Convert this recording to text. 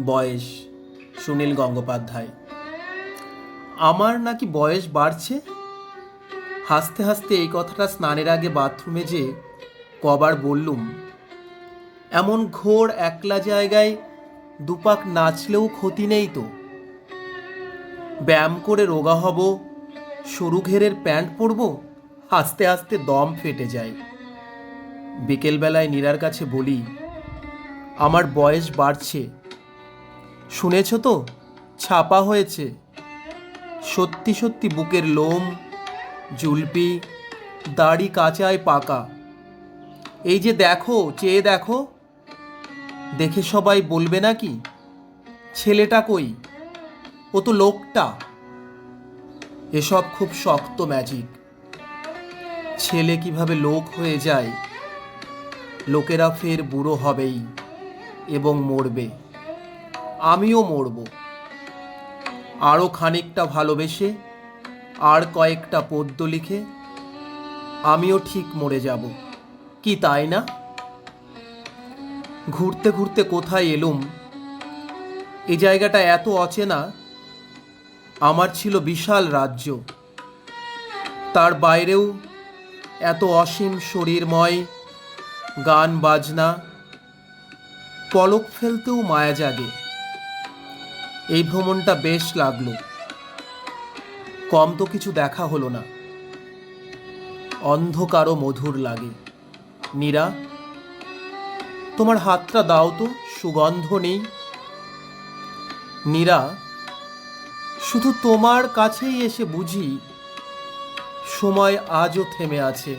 বয়স সুনীল গঙ্গোপাধ্যায়। আমার নাকি বয়স বাড়ছে। হাসতে হাসতে এই কথাটা স্নানের আগে বাথরুমে যে কবার বললুম। এমন ঘোর একলা জায়গায় দুপাক নাচলেও ক্ষতি নেই তো। ব্যায়াম করে রোগা হব, সরু ঘেরের প্যান্ট পরব, হাসতে হাসতে দম ফেটে যায়। বিকেলবেলায় নীরার কাছে বলি, আমার বয়স বাড়ছে, শুনেছ তো, ছাপা হয়েছে। সত্যি সত্যি বুকের লোম, জুলপি, দাড়ি কাঁচায় পাকা। এই যে দেখো, চেয়ে দেখো, দেখে সবাই বলবে নাকি ছেলেটা কই, ও তো লোকটা। এসব খুব শক্ত ম্যাজিক। ছেলে কিভাবে লোক হয়ে যায়, লোকেরা ফের বুড়ো হবেই এবং মরবে, আমিও মরব। আরও খানিকটা ভালোবেসে, আর কয়েকটা পদ্য লিখে আমিও ঠিক মরে যাব, কি তাই না? ঘুরতে ঘুরতে কোথায় এলুম। এই জায়গাটা এত অচেনা। আমার ছিল বিশাল রাজ্য, তার বাইরেও এত অসীম শরীরময়, গান বাজনা, পলক ফেলতেও মায়া জাগে। এই ভ্রমণটা বেশ লাগলো। কম তো কিছু দেখা হলো না। অন্ধকারও মধুর লাগে। নীরা, তোমার হাতটা দাও তো, সুগন্ধ নেই। নীরা, শুধু তোমার কাছেই এসে বুঝি সময় আজও থেমে আছে।